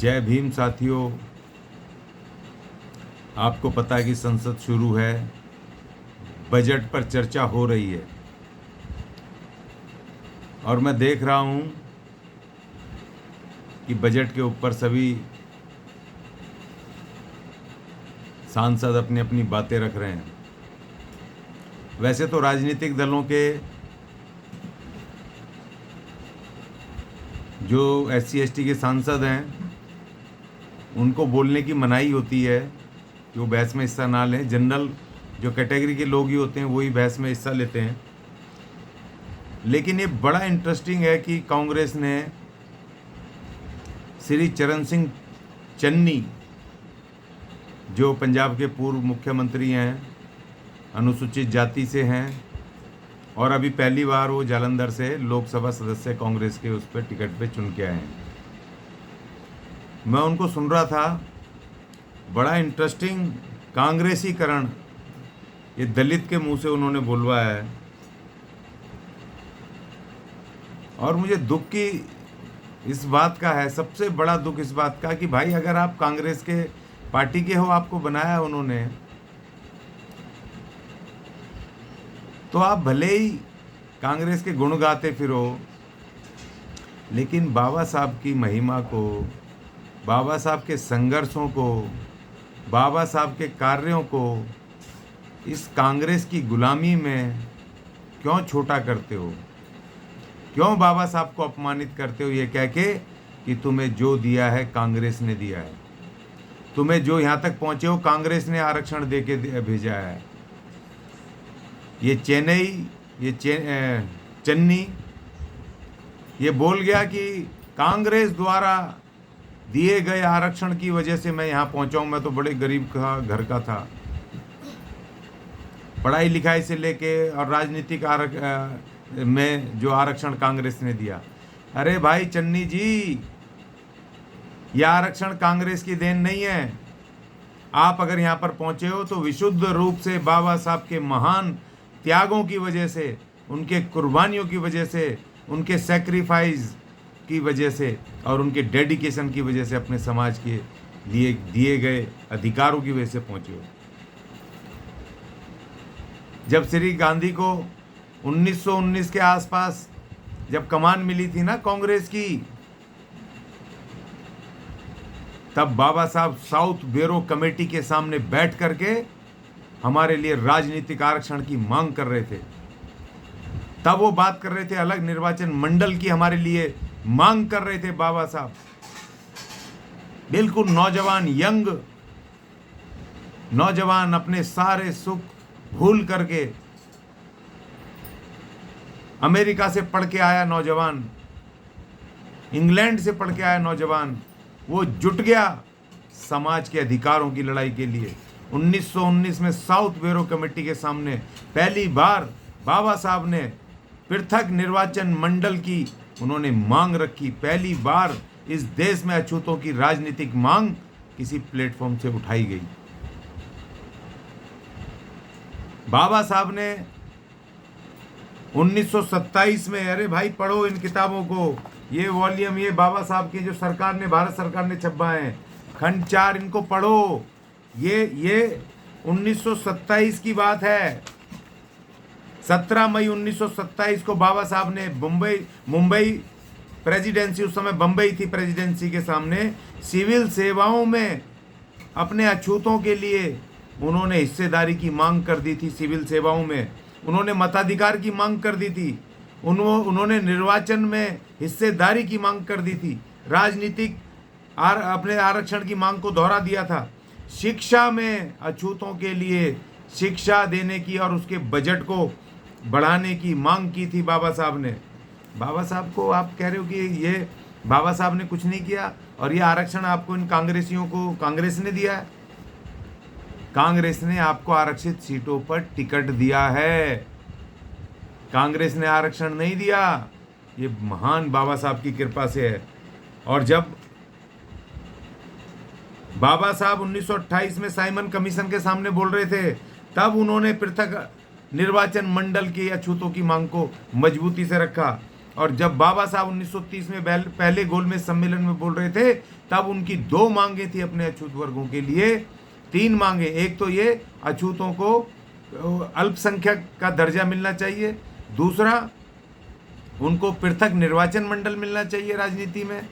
जय भीम साथियों। आपको पता है कि संसद शुरू है, बजट पर चर्चा हो रही है और मैं देख रहा हूं कि बजट के ऊपर सभी सांसद अपनी अपनी बातें रख रहे हैं। वैसे तो राजनीतिक दलों के जो SC/ST के सांसद हैं उनको बोलने की मनाही होती है कि वो बहस में हिस्सा ना लें। जनरल जो कैटेगरी के लोग ही होते हैं वही बहस में हिस्सा लेते हैं। लेकिन ये बड़ा इंटरेस्टिंग है कि कांग्रेस ने श्री चरण सिंह चन्नी, जो पंजाब के पूर्व मुख्यमंत्री हैं, अनुसूचित जाति से हैं और अभी पहली बार वो जालंधर से लोकसभा सदस्य कांग्रेस के उस पर टिकट पे चुन के आए हैं। मैं उनको सुन रहा था, बड़ा इंटरेस्टिंग कांग्रेसीकरण ये दलित के मुंह से उन्होंने बोलवाया है। और मुझे दुख की इस बात का है, सबसे बड़ा दुख इस बात का कि भाई अगर आप कांग्रेस के पार्टी के हो, आपको बनाया उन्होंने, तो आप भले ही कांग्रेस के गुण गाते फिरो, लेकिन बाबा साहब की महिमा को, बाबा साहब के संघर्षों को, बाबा साहब के कार्यों को इस कांग्रेस की गुलामी में क्यों छोटा करते हो? क्यों बाबा साहब को अपमानित करते हो ये कह के कि तुम्हें जो दिया है कांग्रेस ने दिया है, तुम्हें जो यहाँ तक पहुँचे हो कांग्रेस ने आरक्षण दे के भेजा है। ये चन्नी ये बोल गया कि कांग्रेस द्वारा दिए गए आरक्षण की वजह से मैं यहाँ पहुँचा हूँ। मैं तो बड़े गरीब का घर का था, पढ़ाई लिखाई से लेके और राजनीतिक में जो आरक्षण कांग्रेस ने दिया। अरे भाई चन्नी जी, यह आरक्षण कांग्रेस की देन नहीं है। आप अगर यहाँ पर पहुँचे हो तो विशुद्ध रूप से बाबा साहब के महान त्यागों की वजह से, उनके कुर्बानियों की वजह से, उनके सेक्रीफाइस की वजह से और उनके डेडिकेशन की वजह से, अपने समाज के लिए दिए गए अधिकारों की वजह से पहुँचे हो। जब श्री गांधी को 1919 के आसपास जब कमान मिली थी ना कांग्रेस की, तब बाबा साहब साउथ ब्यूरो कमेटी के सामने बैठ करके हमारे लिए राजनीतिक आरक्षण की मांग कर रहे थे। तब वो बात कर रहे थे, अलग निर्वाचन मंडल की हमारे लिए मांग कर रहे थे बाबा साहब। बिल्कुल नौजवान, यंग नौजवान, अपने सारे सुख भूल करके, अमेरिका से पढ़ के आया नौजवान, इंग्लैंड से पढ़ के आया नौजवान, वो जुट गया समाज के अधिकारों की लड़ाई के लिए। 1919 में साउथ ब्यूरो कमेटी के सामने पहली बार बाबा साहब ने पृथक निर्वाचन मंडल की उन्होंने मांग रखी। पहली बार इस देश में अछूतों की राजनीतिक मांग किसी प्लेटफॉर्म से उठाई गई। बाबा साहब ने 1927 में, अरे भाई पढ़ो इन किताबों को, ये वॉल्यूम ये बाबा साहब के जो सरकार ने, भारत सरकार ने छपवाए हैं, खंड 4, इनको पढ़ो। ये 1927 की बात है। 17 मई 1927 को बाबा साहब ने मुंबई प्रेसिडेंसी, उस समय बम्बई थी प्रेसिडेंसी के सामने, सिविल सेवाओं में अपने अछूतों के लिए उन्होंने हिस्सेदारी की मांग कर दी थी। सिविल सेवाओं में उन्होंने मताधिकार की मांग कर दी थी। उन्होंने निर्वाचन में हिस्सेदारी की मांग कर दी थी। राजनीतिक अपने आरक्षण की मांग को दोहरा दिया था। शिक्षा में अछूतों के लिए शिक्षा देने की और उसके बजट को बढ़ाने की मांग की थी बाबा साहब ने। बाबा साहब को आप कह रहे हो कि ये बाबा साहब ने कुछ नहीं किया और ये आरक्षण आपको इन कांग्रेसियों को कांग्रेस ने दिया है। कांग्रेस ने आपको आरक्षित सीटों पर टिकट दिया है, कांग्रेस ने आरक्षण नहीं दिया। ये महान बाबा साहब की कृपा से है। और जब बाबा साहब 1928 में साइमन कमीशन के सामने बोल रहे थे, तब उन्होंने पृथक निर्वाचन मंडल की अछूतों की मांग को मजबूती से रखा। और जब बाबा साहब 1930 में पहले गोलमेज सम्मेलन में बोल रहे थे, तब उनकी 2 मांगे थी अपने अछूत वर्गों के लिए, 3 मांगे। एक तो ये अछूतों को अल्पसंख्यक का दर्जा मिलना चाहिए, दूसरा उनको पृथक निर्वाचन मंडल मिलना चाहिए राजनीति में,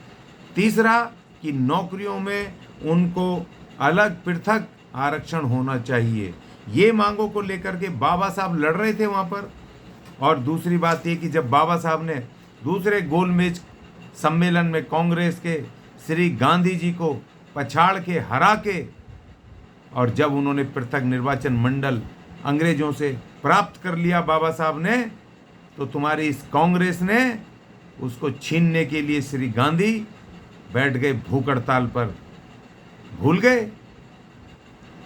तीसरा कि नौकरियों में उनको अलग पृथक आरक्षण होना चाहिए। ये मांगों को लेकर के बाबा साहब लड़ रहे थे वहाँ पर। और दूसरी बात ये कि जब बाबा साहब ने दूसरे गोलमेज सम्मेलन में कांग्रेस के श्री गांधी जी को पछाड़ के हरा के, और जब उन्होंने पृथक निर्वाचन मंडल अंग्रेजों से प्राप्त कर लिया बाबा साहब ने, तो तुम्हारी इस कांग्रेस ने उसको छीनने के लिए श्री गांधी बैठ गए भूख हड़ताल पर। भूल गए,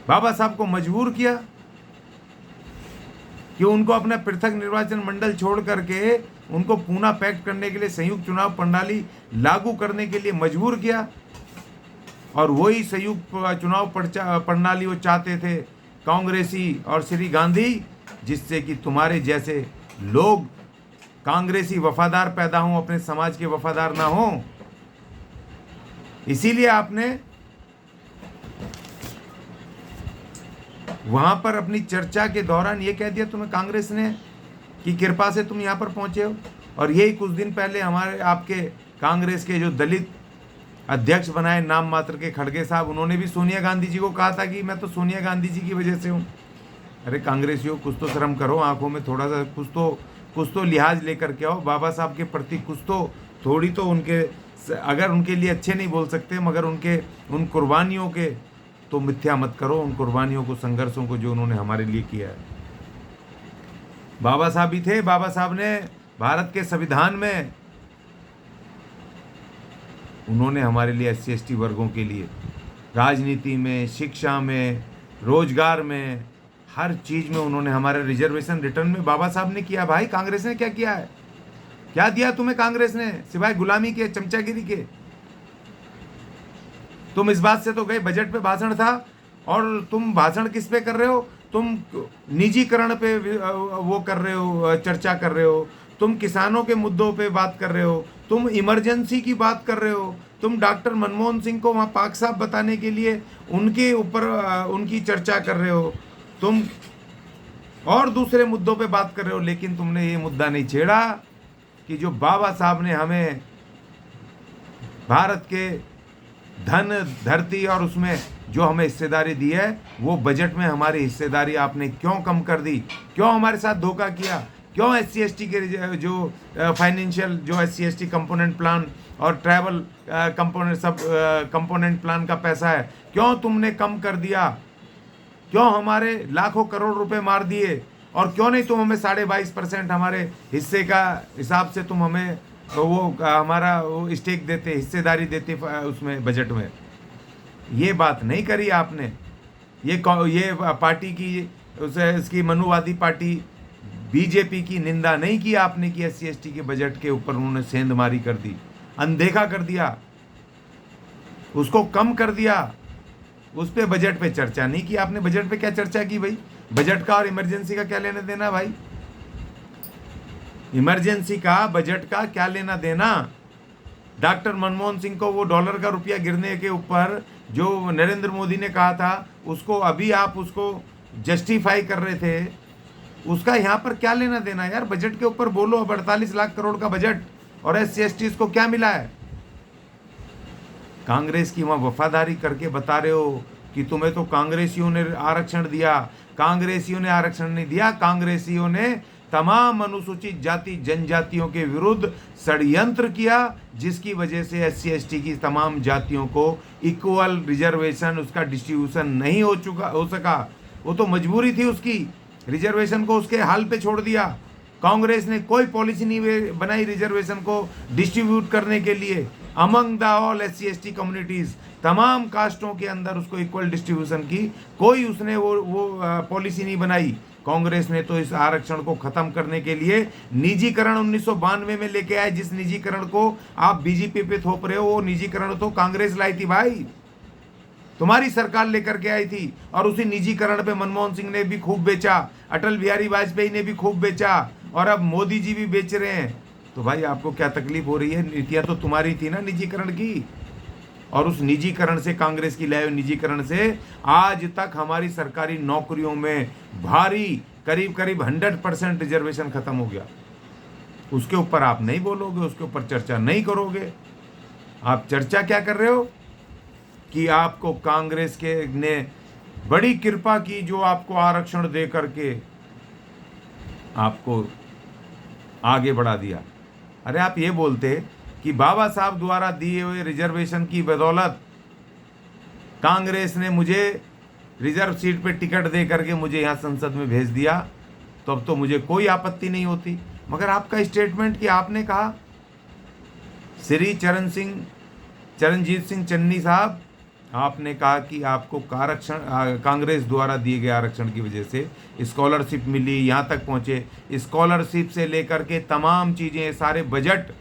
बाबा साहब को मजबूर किया कि उनको अपना पृथक निर्वाचन मंडल छोड़ करके उनको पूना पैक्ट करने के लिए संयुक्त चुनाव प्रणाली लागू करने के लिए मजबूर किया। और वही संयुक्त चुनाव प्रणाली वो चाहते थे कांग्रेसी और श्री गांधी, जिससे कि तुम्हारे जैसे लोग कांग्रेसी वफादार पैदा हों, अपने समाज के वफादार ना हों। इसीलिए आपने वहां पर अपनी चर्चा के दौरान ये कह दिया तुम्हें कांग्रेस ने की कृपा से तुम यहाँ पर पहुंचे हो। और यही कुछ दिन पहले हमारे आपके कांग्रेस के जो दलित अध्यक्ष बनाए नाम मात्र के खड़गे साहब, उन्होंने भी सोनिया गांधी जी को कहा था कि मैं तो सोनिया गांधी जी की वजह से हूँ। अरे कांग्रेसियों, कुछ तो शर्म करो, आंखों में थोड़ा सा कुछ तो लिहाज लेकर के आओ। बाबा साहब के प्रति कुछ तो थोड़ी तो उनके, अगर उनके लिए अच्छे नहीं बोल सकते मगर उनके उन कुर्बानियों के तो मिथ्या मत करो, उन कुर्बानियों को, संघर्षों को जो उन्होंने हमारे लिए किया है। बाबा साहब ही थे, बाबा साहब ने भारत के संविधान में उन्होंने हमारे लिए SC ST वर्गों के लिए राजनीति में, शिक्षा में, रोजगार में, हर चीज में उन्होंने हमारे रिजर्वेशन रिटर्न में बाबा साहब ने किया। भाई कांग्रेस ने क्या किया है? क्या दिया तुम्हें कांग्रेस ने सिवाय गुलामी के, चमचागिरी के? तुम इस बात से तो गए, बजट पे भाषण था, और तुम भाषण किस पे कर रहे हो? तुम निजीकरण पे वो कर रहे हो, चर्चा कर रहे हो, तुम किसानों के मुद्दों पे बात कर रहे हो, तुम इमरजेंसी की बात कर रहे हो, तुम डॉक्टर मनमोहन सिंह को वहाँ पाक साहब बताने के लिए उनके ऊपर उनकी चर्चा कर रहे हो, तुम और दूसरे मुद्दों पे बात कर रहे हो, लेकिन तुमने ये मुद्दा नहीं छेड़ा कि जो बाबा साहब ने हमें भारत के धन, धरती और उसमें जो हमें हिस्सेदारी दी है, वो बजट में हमारी हिस्सेदारी आपने क्यों कम कर दी? क्यों हमारे साथ धोखा किया? क्यों SC ST के जो फाइनेंशियल, जो SC ST कंपोनेंट प्लान और ट्रैवल कंपोनेंट, सब कंपोनेंट प्लान का पैसा है, क्यों तुमने कम कर दिया? क्यों हमारे लाखों करोड़ रुपए मार दिए? और क्यों नहीं तुम हमें 22.5% हमारे हिस्से का हिसाब से तुम हमें वो हमारा वो स्टेक देते, हिस्सेदारी देते उसमें, बजट में? ये बात नहीं करी आपने। ये पार्टी की, इसकी मनुवादी पार्टी BJP की निंदा नहीं की आपने कि SC ST के बजट के ऊपर उन्होंने सेंधमारी कर दी, अनदेखा कर दिया, उसको कम कर दिया, उस पे बजट पे चर्चा नहीं की आपने। बजट पे क्या चर्चा की भाई? बजट का और इमरजेंसी का क्या लेना देना भाई? इमरजेंसी का, बजट का क्या लेना देना? डॉक्टर मनमोहन सिंह को वो डॉलर का रुपया गिरने के ऊपर जो नरेंद्र मोदी ने कहा था, उसको अभी आप उसको जस्टिफाई कर रहे थे, उसका यहाँ पर क्या लेना देना यार? बजट के ऊपर बोलो। अब 48 लाख करोड़ का बजट, और SC ST को क्या मिला है? कांग्रेस की वहाँ वफादारी करके बता रहे हो कि तुम्हें तो कांग्रेसियों ने आरक्षण दिया। कांग्रेसियों ने आरक्षण नहीं दिया, कांग्रेसियों ने तमाम अनुसूचित जाति जनजातियों के विरुद्ध षड्यंत्र किया, जिसकी वजह से SC ST की तमाम जातियों को इक्वल रिजर्वेशन, उसका डिस्ट्रीब्यूशन नहीं हो सका। वो तो मजबूरी थी उसकी, रिजर्वेशन को उसके हाल पे छोड़ दिया। कांग्रेस ने कोई पॉलिसी नहीं बनाई रिजर्वेशन को डिस्ट्रीब्यूट करने के लिए among the all SC ST communities, तमाम कास्टों के अंदर उसको इक्वल डिस्ट्रीब्यूशन की कोई उसने वो पॉलिसी नहीं बनाई। कांग्रेस ने तो इस आरक्षण को खत्म करने के लिए निजीकरण 1992 में लेके आए। जिस निजीकरण को आप BJP पे थोप रहे हो, वो निजीकरण तो कांग्रेस लाई थी भाई, तुम्हारी सरकार लेकर के आई थी। और उसी निजीकरण पे मनमोहन सिंह ने भी खूब बेचा, अटल बिहारी वाजपेयी ने भी खूब बेचा, और अब मोदी जी भी बेच रहे हैं। तो भाई आपको क्या तकलीफ हो रही है? नीतियां तो तुम्हारी थी ना निजीकरण की, और उस निजीकरण से, कांग्रेस की लाए हुए निजीकरण से आज तक हमारी सरकारी नौकरियों में भारी करीब करीब 100% रिजर्वेशन खत्म हो गया। उसके ऊपर आप नहीं बोलोगे, उसके ऊपर चर्चा नहीं करोगे। आप चर्चा क्या कर रहे हो कि आपको कांग्रेस के ने बड़ी कृपा की, जो आपको आरक्षण दे करके आपको आगे बढ़ा दिया। अरे आप ये बोलते कि बाबा साहब द्वारा दिए हुए रिजर्वेशन की बदौलत कांग्रेस ने मुझे रिजर्व सीट पे टिकट दे करके मुझे यहाँ संसद में भेज दिया, तो अब तो मुझे कोई आपत्ति नहीं होती। मगर आपका स्टेटमेंट कि आपने कहा, श्री चरणजीत सिंह चन्नी साहब, आपने कहा कि आपको आरक्षण कांग्रेस द्वारा दिए गए आरक्षण की वजह से स्कॉलरशिप मिली, यहाँ तक पहुँचे। स्कॉलरशिप से लेकर के तमाम चीज़ें, सारे बजट,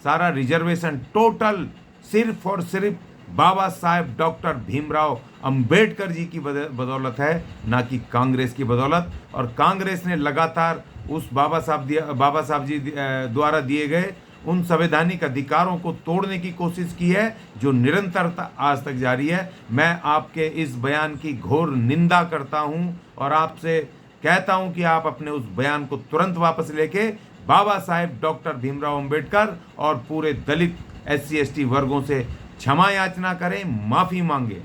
सारा रिजर्वेशन टोटल सिर्फ और सिर्फ बाबा साहेब डॉक्टर भीमराव अंबेडकर जी की बदौलत है, ना कि कांग्रेस की बदौलत। और कांग्रेस ने लगातार उस बाबा साहब जी द्वारा दिए गए उन संवैधानिक अधिकारों को तोड़ने की कोशिश की है, जो निरंतरता आज तक जारी है। मैं आपके इस बयान की घोर निंदा करता हूं और आपसे कहता हूं कि आप अपने उस बयान को तुरंत वापस लेके बाबा साहेब डॉक्टर भीमराव अंबेडकर और पूरे दलित SC ST वर्गों से क्षमा याचना करें, माफ़ी मांगे।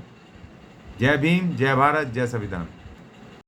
जय भीम, जय भारत, जय संविधान।